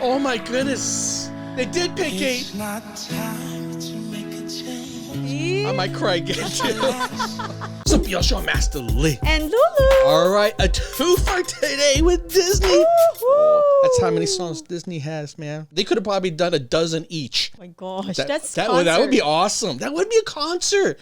Oh my goodness. They did pick 8. It's not time to make a change. See? I might cry again too. What's up, y'all? Show Master Lee. And Lulu. All right, a 2 for today with Disney. Oh, that's how many songs Disney has, man. They could have probably done a dozen each. Oh my gosh, That would be awesome. That would be a concert.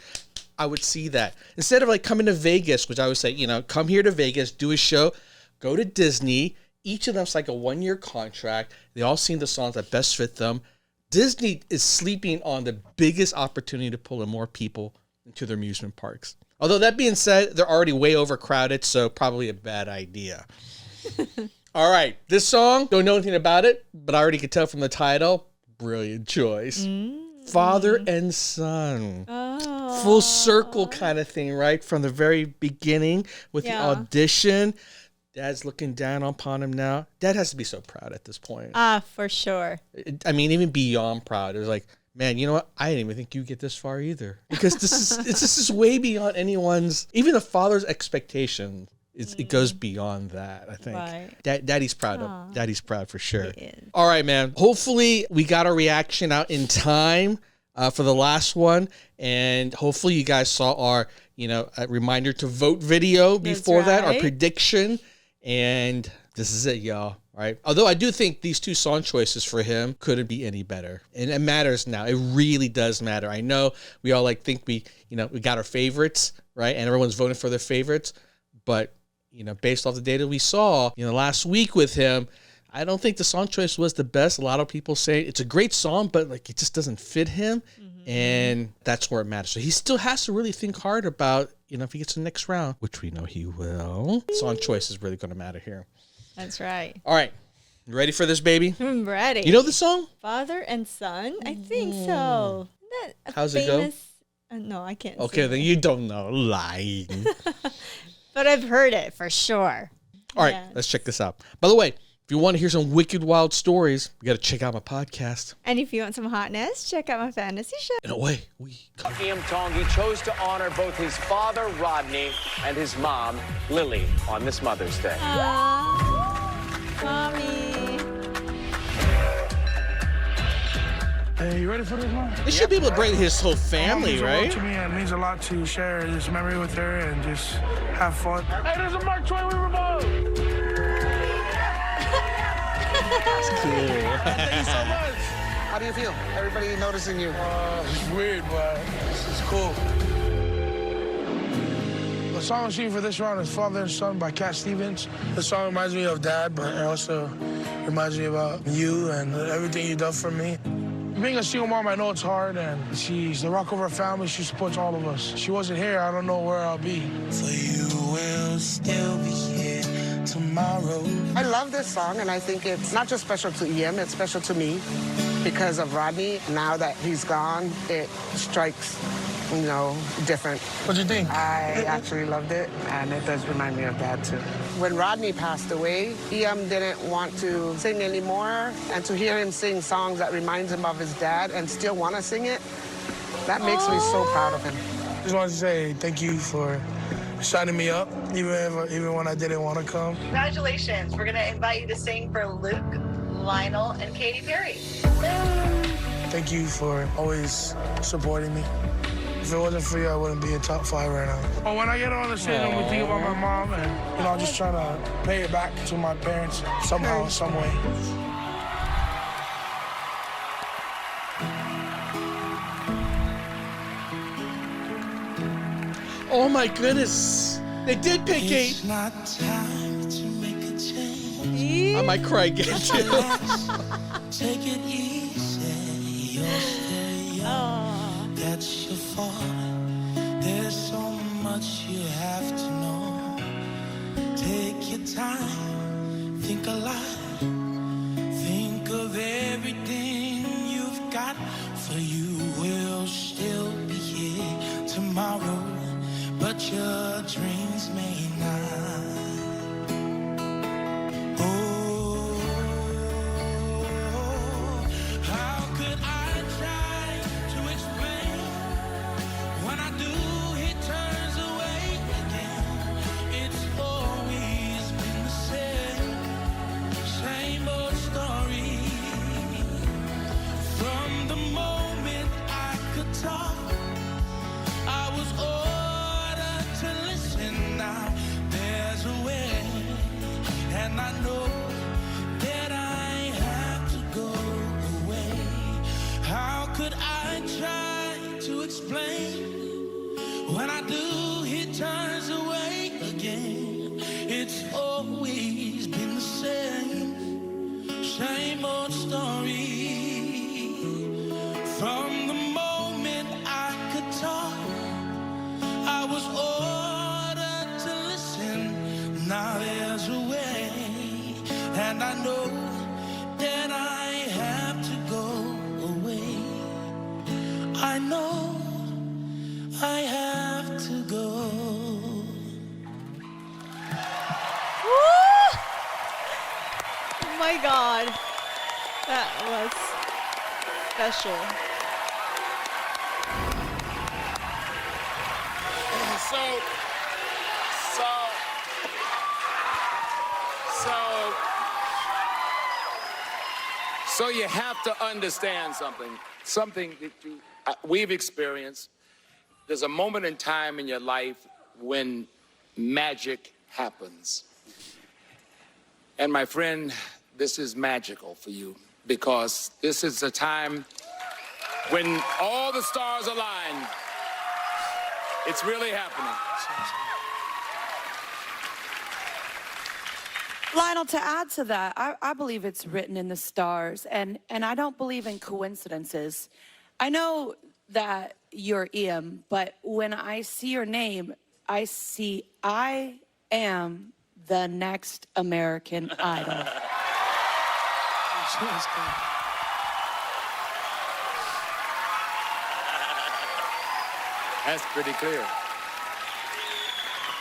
I would see that. Instead of like coming to Vegas, which I would say, you know, come here to Vegas, do a show, go to Disney. Each of them's like a 1-year contract. They all sing the songs that best fit them. Disney is sleeping on the biggest opportunity to pull in more people into their amusement parks. Although that being said, they're already way overcrowded, so probably a bad idea. All right, this song, don't know anything about it, but I already could tell from the title, brilliant choice. Father and son. Oh. Full circle kind of thing, right? From the very beginning with the audition. Dad's looking down upon him now. Dad has to be so proud at this point. For sure. I mean, even beyond proud. It was like, man, you know what? I didn't even think you'd get this far either. Because this is way beyond anyone's, even a father's expectation. It goes beyond that, I think. Right. Daddy's proud. Daddy's proud for sure. He is. All right, man. Hopefully we got our reaction out in time for the last one. And hopefully you guys saw our, reminder to vote video before that, our prediction. And this is it, y'all. All right. Although I do think these 2 song choices for him couldn't be any better. And it matters now. It really does matter. I know we all think we got our favorites, right? And everyone's voting for their favorites. But, based off the data we saw, last week with him, I don't think the song choice was the best. A lot of people say it's a great song, but it just doesn't fit him. Mm-hmm. And that's where it matters. So he still has to really think hard about, if he gets to the next round, which we know he will. Song choice is really going to matter here. That's right. All right. You ready for this, baby? I'm ready. You know the song? Father and Son? I think so. Isn't that How's it go? No, I can't Okay, then you don't know. Lying. But I've heard it for sure. All right, let's check this out. By the way, if you want to hear some wicked, wild stories, you got to check out my podcast. And if you want some hotness, check out my fantasy show. In a way, we come. Iam Tongi chose to honor both his father, Rodney, and his mom, Lily, on this Mother's Day. Mommy. Hey, you ready for this one? They should be able to bring his whole family, right? To me, it means a lot to share this memory with her and just have fun. Hey, there's a Mark Twain Riverboat. That's cool. Thank you so much. How do you feel? Everybody noticing you? It's weird, but it's cool. The song I'm singing for this round is Father and Son by Cat Stevens. The song reminds me of Dad, but it also reminds me about you and everything you've done for me. Being a single mom, I know it's hard, and she's the rock of our family. She supports all of us. She wasn't here, I don't know where I'll be. For you will still be here tomorrow. I love this song, and I think it's not just special to Iam, it's special to me because of Rodney. Now that he's gone, it strikes, different. What do you think? I actually loved it, and it does remind me of Dad, too. When Rodney passed away, Iam didn't want to sing anymore, and to hear him sing songs that reminds him of his dad and still want to sing it, that makes me so proud of him. Just wanted to say thank you for signing me up, even when I didn't want to come. Congratulations. We're going to invite you to sing for Luke, Lionel, and Katy Perry. Thank you for always supporting me. If it wasn't for you, I wouldn't be in top 5 right now. But when I get on the stage, I'm gonna think about my mom and, I'm just trying to pay it back to my parents somehow, some way. Oh my goodness. They did pick 8. It's not time to make a change. I might cry again too. Take it easy. You're still young. That's your fault. There's so much you have to know. Take your time. Think a lot. Think of everything you've got. For you will still be here tomorrow, but your dreams may not. Same old story. When I do, he turns away again. It's always been the same old story. From the moment I could talk, I was ordered to listen. Now there's a way, and I know that I have to go away. I know I have to go. Woo! Oh my God. That was special. So you have to understand something that we've experienced. There's a moment in time in your life when magic happens. And my friend, this is magical for you because this is a time when all the stars align. It's really happening. Lionel, to add to that, I believe it's written in the stars, and I don't believe in coincidences. I know that you're Iam, but when I see your name, I am the next American Idol. That's pretty clear.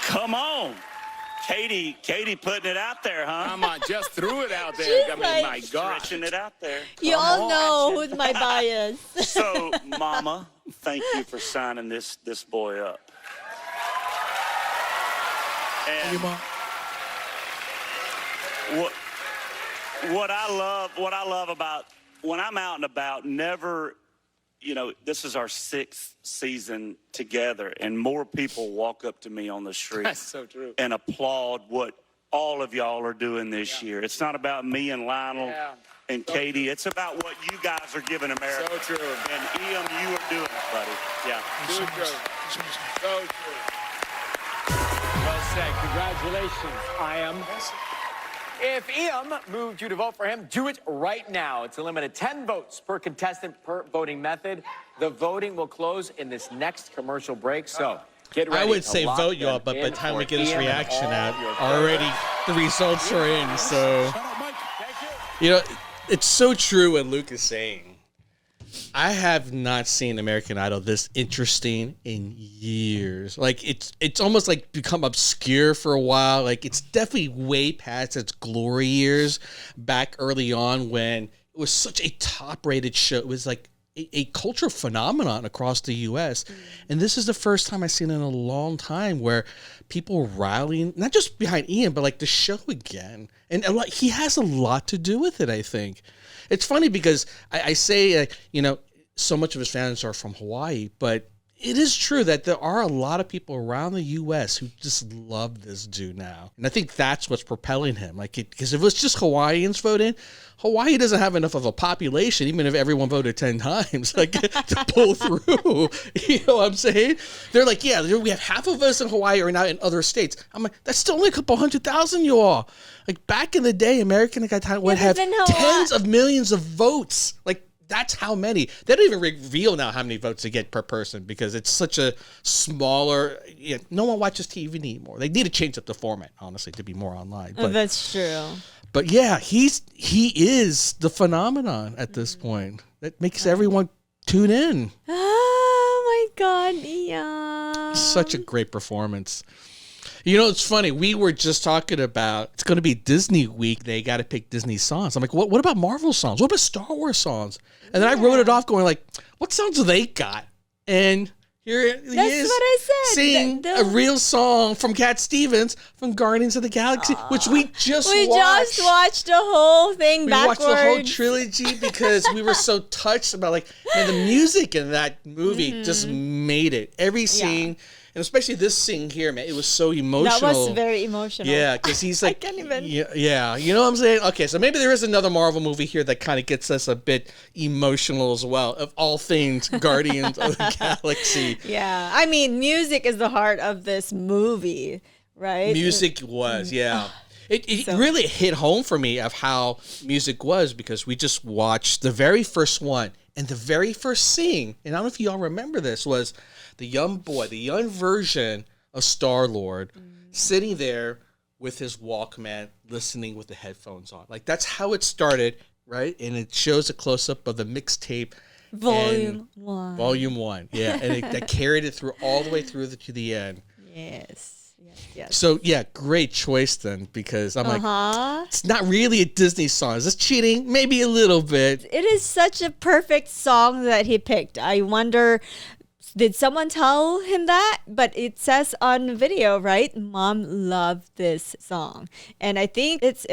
Come on. Katie putting it out there, huh? Come on, just threw it out there. She's I mean, like- my God. Stretching it out there. You all know who's my bias. So, Mama, thank you for signing this boy up. And what I love about when I'm out and about, never, this is our 6th season together, and more people walk up to me on the street. That's so true. And applaud what all of y'all are doing this year. It's not about me and Lionel and Katie. It's about what you guys are giving America. So true. And Iam, you are doing it, buddy. Yeah. So true. So true. Well said. Congratulations, Iam. If Iam moved you to vote for him, do it right now. It's a limit of 10 votes per contestant per voting method. The voting will close in this next commercial break, so get ready. I would to say lock vote, y'all, them but by in the time we for get this Iam and reaction all out, your already the results are in. So, Thank you. it's so true what Luke is saying. I have not seen American Idol this interesting in years. Like it's almost like become obscure for a while. Like it's definitely way past its glory years back early on when it was such a top-rated show. It was like a cultural phenomenon across the U.S. And this is the first time I've seen in a long time where people rallying, not just behind Ian, but like the show again. And he has a lot to do with it, I think. It's funny because I say, so much of his fans are from Hawaii, but it is true that there are a lot of people around the U.S. who just love this dude now. And I think that's what's propelling him. Because if it was just Hawaiians voting, Hawaii doesn't have enough of a population, even if everyone voted 10 times, to pull through. You know what I'm saying? They're like, yeah, we have half of us in Hawaii are now in other states. I'm like, that's still only a couple 100,000, you all. Like, back in the day, American Got Talent would have tens of millions of votes. Like, that's how many. They don't even reveal now how many votes they get per person because it's such a smaller. No one watches TV anymore. They need to change up the format, honestly, to be more online. But, that's true. But yeah, he is the phenomenon at this point. That makes everyone tune in. Oh my God, Iam. Such a great performance. It's funny. We were just talking about it's going to be Disney week. They got to pick Disney songs. I'm like, what about Marvel songs? What about Star Wars songs? And then I wrote it off going like, what songs do they got? And here he is what I said. singing a real song from Cat Stevens from Guardians of the Galaxy, which we just watched. We just watched the whole thing backwards. We watched the whole trilogy because we were so touched about the music in that movie just made it. Every scene. And especially this scene here, man, it was so emotional. That was very emotional. Yeah, because he's like, I can't even. Yeah, you know what I'm saying? Okay, so maybe there is another Marvel movie here that kind of gets us a bit emotional as well. Of all things, Guardians of the Galaxy. Yeah, I mean, music is the heart of this movie, right? Music was, yeah. It really hit home for me of how music was, because we just watched the very first one, and the very first scene, and I don't know if y'all remember this, was the young boy, the young version of Star-Lord, sitting there with his Walkman, listening with the headphones on. Like, that's how it started, right? And it shows a close-up of the mixtape. Volume 1. Volume 1, yeah. And that carried it through all the way through to the end. Yes. So, yeah, great choice then, because I'm like, it's not really a Disney song. Is this cheating? Maybe a little bit. It is such a perfect song that he picked. I wonder, did someone tell him that? But it says on video, right? Mom loved this song. And I think it's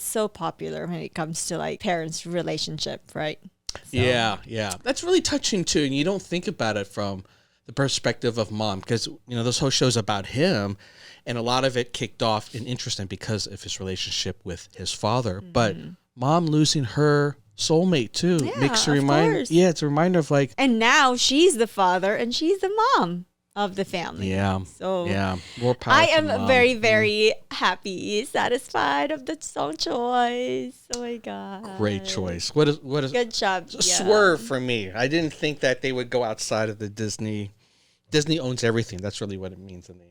so popular when it comes to like parents' relationship, right? So. Yeah. That's really touching too. And you don't think about it from the perspective of mom, because, you know, this whole show's about him. And a lot of it kicked off in interesting because of his relationship with his father. But mom losing her soulmate too makes a reminder. Yeah, it's a reminder of like. And now she's the father and she's the mom of the family. Yeah. So yeah, more power. I am very, very happy, satisfied of the song choice. Oh my god. Great choice. What is good job. Swerve for me. I didn't think that they would go outside of the Disney. Disney owns everything. That's really what it means in the end.